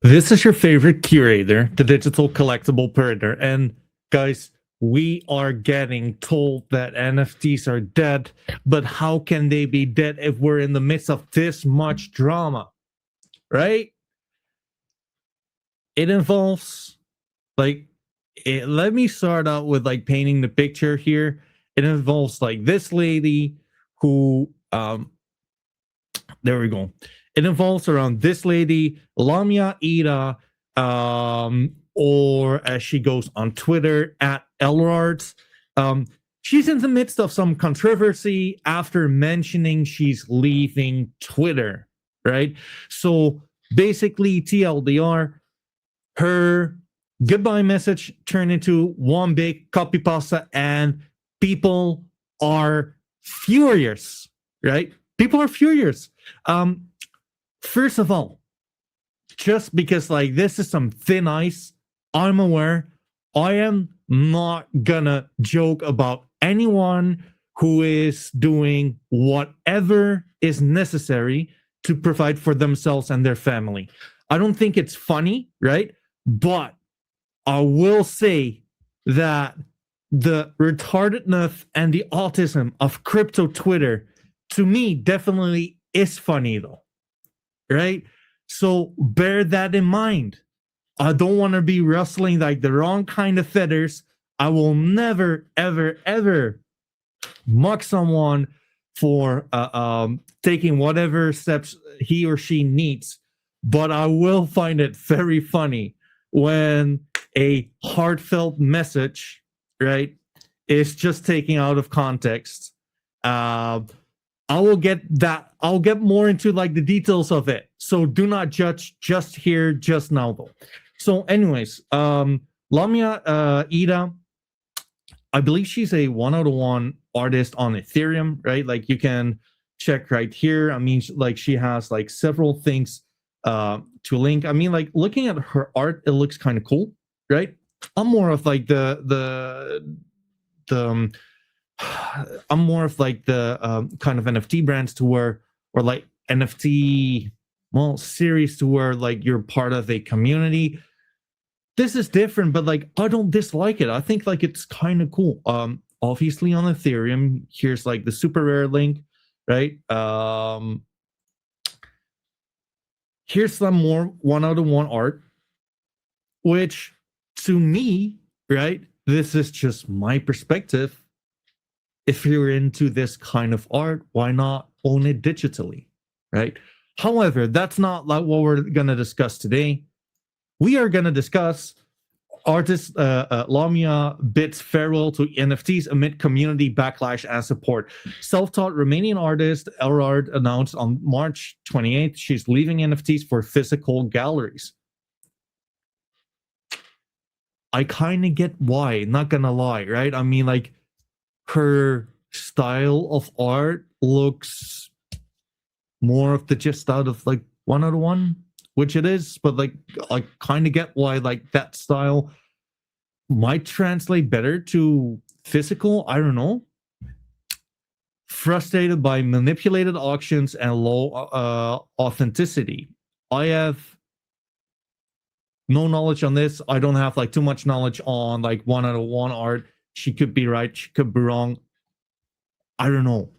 This is your favorite curator, the digital collectible printer. And guys, we are getting told that NFTs are dead, but how can they be dead if we're in the midst of this much drama, right? It involves let me start out with painting the picture here. It involves this lady who there we go. It involves around this lady, Lamia Ida, or as she goes on Twitter, at Elrards. She's in the midst of some controversy after mentioning she's leaving Twitter, right? So basically, TLDR, her goodbye message turned into one big copy pasta, and people are furious, right? People are furious. First of all, just because this is some thin ice, I'm aware I am not gonna joke about anyone who is doing whatever is necessary to provide for themselves and their family. I don't think it's funny, right? But I will say that the retardedness and the autism of crypto Twitter, to me, definitely is funny though, right? So bear that in mind. I don't want to be rustling the wrong kind of feathers. I will never, ever, ever mock someone for taking whatever steps he or she needs. But I will find it very funny when a heartfelt message, right, is just taken out of context. I will get that. I'll get more into the details of it. So do not judge just here, just now though. So anyways, Lamia Ida, I believe she's a 101 artist on Ethereum, right? You can check right here. I mean, she has several things to link. I mean, looking at her art, it looks kind of cool, right? I'm more of I'm more of the kind of NFT brands to where, or NFT, series to where you're part of a community. This is different, but I don't dislike it. I think it's kind of cool. Obviously on Ethereum, here's the super rare link, right? Here's some more 101 art, which to me, right? This is just my perspective. If you're into this kind of art, why not own it digitally, right? However, that's not what we're going to discuss today. We are going to discuss artist Lamia bids farewell to NFTs amid community backlash and support. Self-taught Romanian artist Elrard announced on March 28th she's leaving NFTs for physical galleries. I kind of get why, not gonna lie, right? I mean, her style of art looks more of the gist out of 101, which it is, but I kind of get why that style might translate better to physical. I don't know. Frustrated by manipulated auctions and low authenticity. I have no knowledge on this. I don't have too much knowledge on 101 art. She could be right, she could be wrong. I don't know.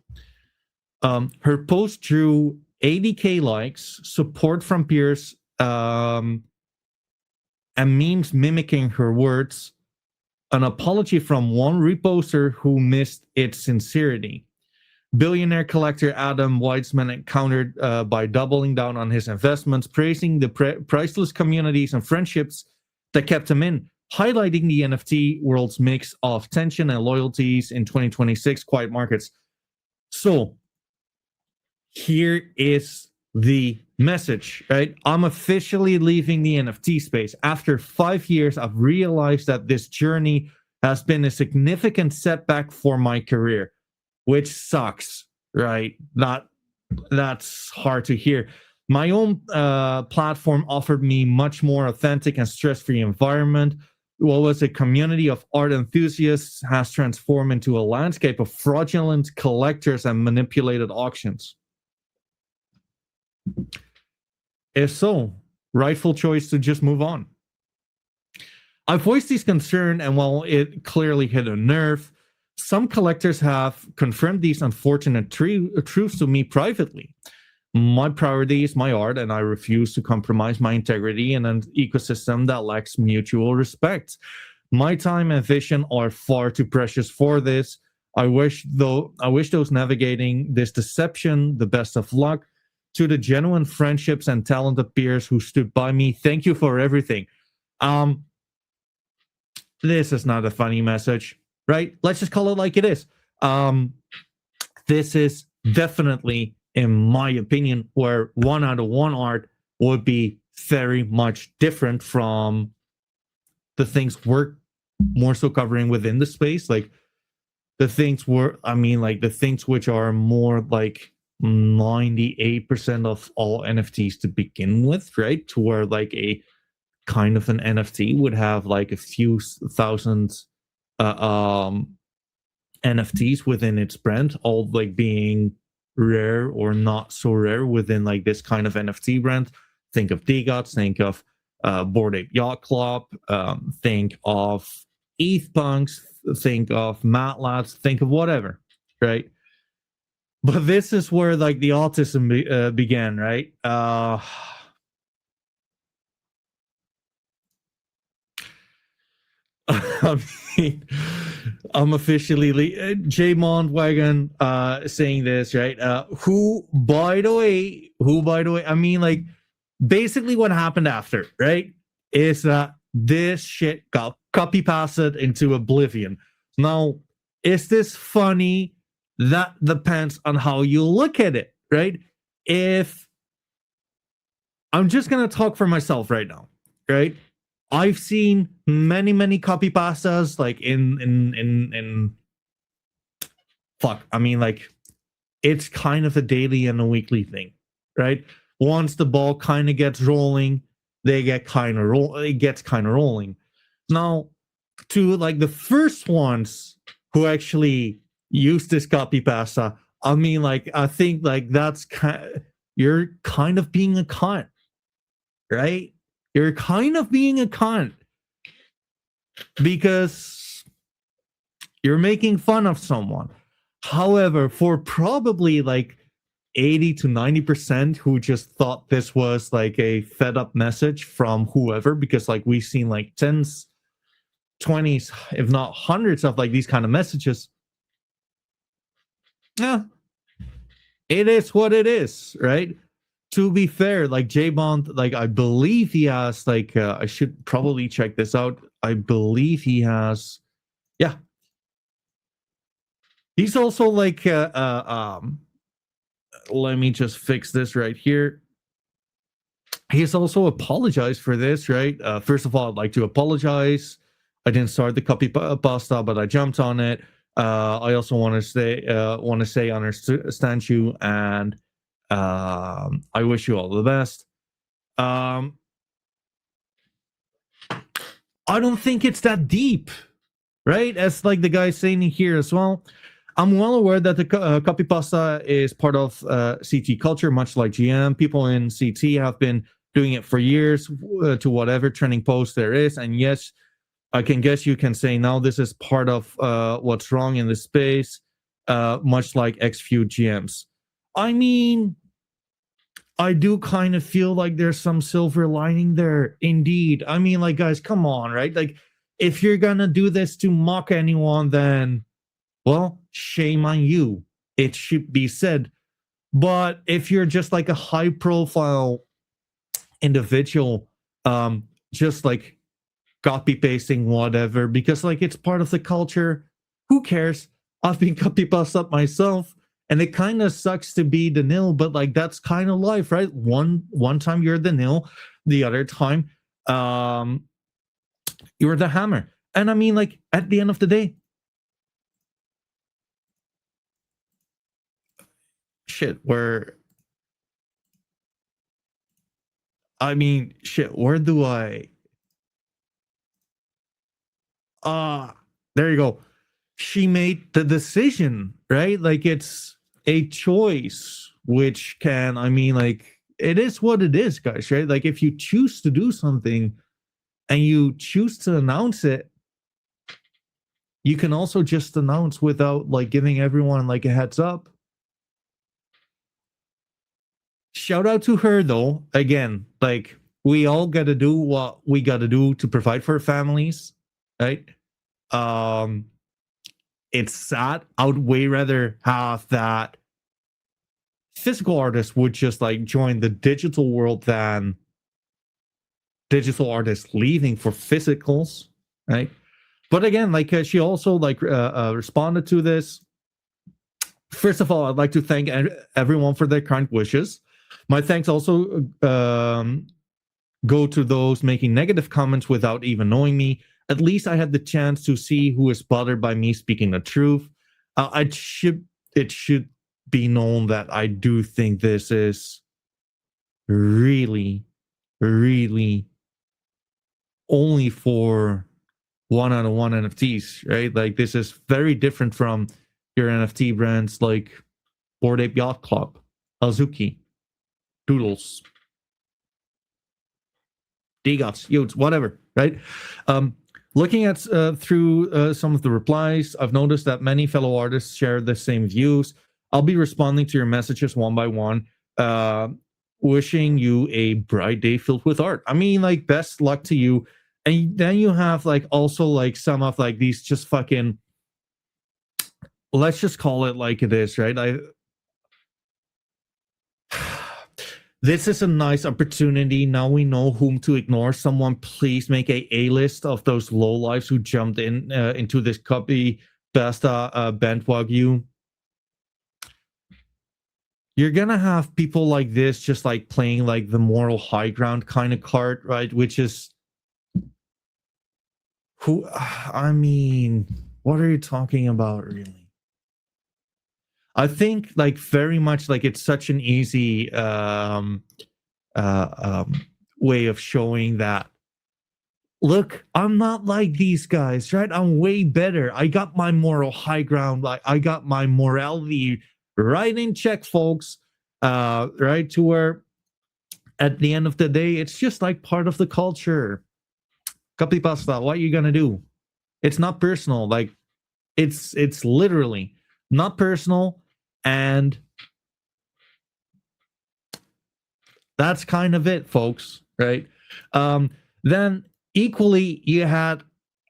Her post drew 80K likes, support from peers, and memes mimicking her words, an apology from one reposter who missed its sincerity. Billionaire collector Adam Weitzman countered by doubling down on his investments, praising the priceless communities and friendships that kept him in, highlighting the NFT world's mix of tension and loyalties in 2026 quiet markets. So here is the message, right? I'm officially leaving the NFT space. After 5 years, I've realized that this journey has been a significant setback for my career, which sucks, right? That's hard to hear. My own platform offered me much more authentic and stress-free environment. What was a community of art enthusiasts has transformed into a landscape of fraudulent collectors and manipulated auctions. If so, rightful choice to just move on. I voiced these concerns, and while it clearly hit a nerve, some collectors have confirmed these unfortunate truths to me privately. My priority is my art, and I refuse to compromise my integrity in an ecosystem that lacks mutual respect. My time and vision are far too precious for this. I wish those navigating this deception the best of luck. To the genuine friendships and talented peers who stood by me, thank you for everything. Um, this is not a funny message, right? Let's just call it like it is. Um, this is definitely, in my opinion, where 1 out of 1 art would be very much different from the things we're more so covering within the space. Like the things the things which are more like 98% of all NFTs to begin with, right? To where like a kind of an NFT would have like a few thousand NFTs within its brand, all like being rare or not so rare within like this kind of NFT brand. Think of DGOTS, think of Bored Ape Yacht Club, think of ETH Punks, think of MATLabs, think of whatever, right? But this is where like the autism began, right? I mean, I'm officially Jay Mondwagon saying this, right? Who by the way, I mean, like, basically what happened after, right, is that this shit got copy pasted into oblivion. Now, is this funny? That depends on how you look at it, right? If I'm just gonna talk for myself right now, right? I've seen many copy pastas like in fuck. I mean, like, it's kind of a daily and a weekly thing, right? Once the ball kind of gets rolling, they get kind of it gets kind of rolling. Now, to like the first ones who actually use this copy pasta, I mean, like, I think like that's you're kind of being a cunt, right? You're kind of being a cunt because you're making fun of someone. However, for probably like 80 to 90% who just thought this was like a fed up message from whoever, because like we've seen like tens, 20s, if not hundreds of like these kind of messages. Yeah, it is what it is, right? To be fair, like J Bond, like I believe he has like I should probably check this out. I believe he has, yeah, he's also like let me just fix this right here. He's also apologized for this, right? First of all, I'd like to apologize. I didn't start the copy pasta, but I jumped on it. I also want to say I understand you, and I wish you all the best. I don't think it's that deep, right? As like the guy saying here as well. I'm well aware that the copy pasta is part of CT culture, much like GM. People in CT have been doing it for years to whatever trending post there is. And yes, I can guess you can say now this is part of what's wrong in the space, much like X-Few GMs. I mean, I do kind of feel like there's some silver lining there. Indeed. I mean, like, guys, come on, right? Like, if you're going to do this to mock anyone, then, well, shame on you. It should be said. But if you're just like a high profile individual, just like copy pasting whatever, because like it's part of the culture, who cares? I've been copy pasted up myself. And it kind of sucks to be the nil, but like that's kind of life, right? One time you're the nil, the other time you're the hammer. And I mean, like, at the end of the day, shit, where where do I there you go. She made the decision, right? Like, it's a choice which can, I mean, like, it is what it is, guys, right? Like if you choose to do something and you choose to announce it, you can also just announce without like giving everyone like a heads up. Shout out to her though. Again, like we all got to do what we got to do to provide for our families, right? Um, it's sad. I would way rather have that physical artists would just like join the digital world than digital artists leaving for physicals, right? But again, like she also like responded to this. First of all, I'd like to thank everyone for their kind wishes. My thanks also go to those making negative comments without even knowing me. At least I had the chance to see who is bothered by me speaking the truth. It should be known that I do think this is really, really only for one-on-one NFTs, right? Like this is very different from your NFT brands like Bored Ape Yacht Club, Azuki, Doodles, DGOTs, Yodes, whatever, right? Looking at through some of the replies, I've noticed that many fellow artists share the same views. I'll be responding to your messages one by one, wishing you a bright day filled with art. I mean, like, best luck to you. And then you have like also like some of like these just fucking, let's just call it like it is, right? This is a nice opportunity. Now we know whom to ignore. Someone please make a list of those lowlifes who jumped in into this copy besta bandwagon. You're gonna have people like this just like playing like the moral high ground kind of card, right? Which is who? I mean, what are you talking about, really? I think like very much like it's such an easy way of showing that, look, I'm not like these guys, right? I'm way better. I got my moral high ground. Like I got my morality right in check, folks. Right, to where at the end of the day, it's just like part of the culture. Kapi pasta, what are you gonna do? It's not personal. Like it's literally not personal. And that's kind of it, folks, right? Then equally, you had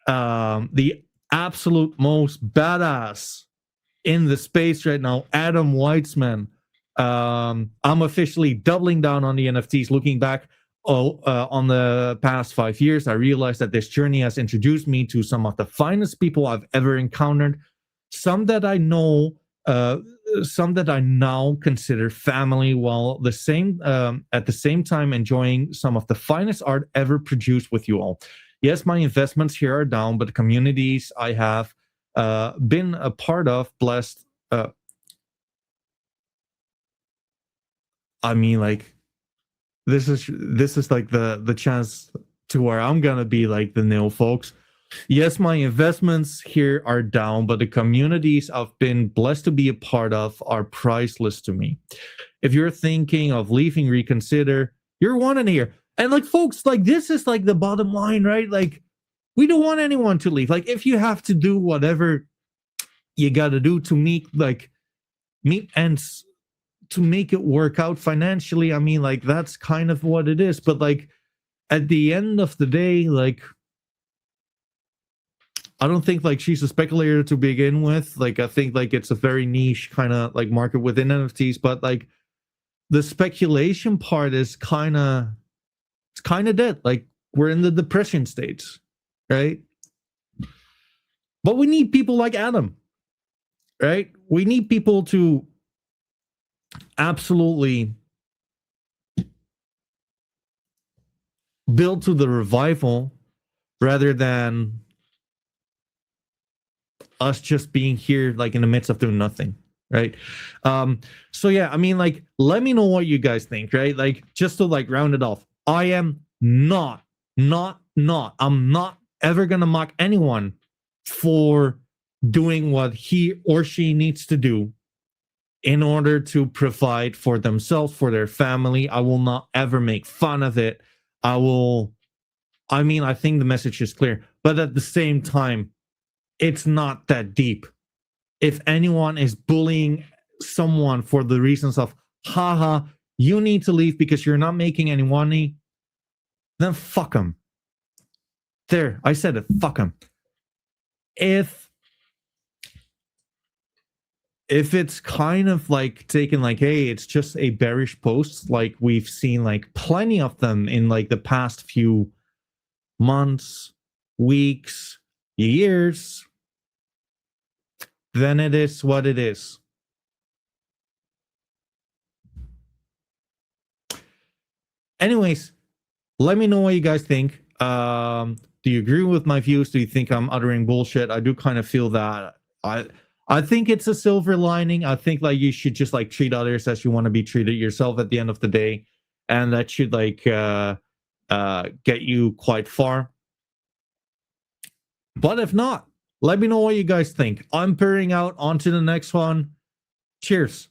the absolute most badass in the space right now, Adam Weitzman. I'm officially doubling down on the NFTs. Looking back on the past 5 years, I realized that this journey has introduced me to some of the finest people I've ever encountered. Some that I know, some that I now consider family, while at the same time enjoying some of the finest art ever produced with you all. Yes, my investments here are down, but the communities I have been a part of, blessed. I mean, like this is like the chance to where I'm gonna be like the nil, folks. Yes, my investments here are down, but the communities I've been blessed to be a part of are priceless to me. If you're thinking of leaving, reconsider. You're one in here. And like, folks, like this is like the bottom line, right? Like, we don't want anyone to leave. Like, if you have to do whatever you got to do to meet ends to make it work out financially, I mean, like that's kind of what it is. But like at the end of the day, like I don't think like she's a speculator to begin with. Like I think like it's a very niche kind of like market within NFTs, but like the speculation part is kind of dead. Like we're in the depression stage, right? But we need people like Adam, right? We need people to absolutely build to the revival rather than us just being here like in the midst of doing nothing, right? So yeah, I mean, like let me know what you guys think, right? Like just to like round it off, I am not I'm not ever gonna mock anyone for doing what he or she needs to do in order to provide for themselves, for their family. I will not ever make fun of it. I think the message is clear, but at the same time, it's not that deep. If anyone is bullying someone for the reasons of, haha, you need to leave because you're not making any money, then fuck them. There, I said it, fuck them. If it's kind of like taken like, hey, it's just a bearish post, like we've seen like plenty of them in like the past few months, weeks, years, then it is what it is. Anyways, let me know what you guys think. Do you agree with my views? Do you think I'm uttering bullshit? I do kind of feel that. I think it's a silver lining. I think like you should just like treat others as you want to be treated yourself at the end of the day, and that should like get you quite far. But if not, let me know what you guys think. I'm peering out. On to the next one. Cheers.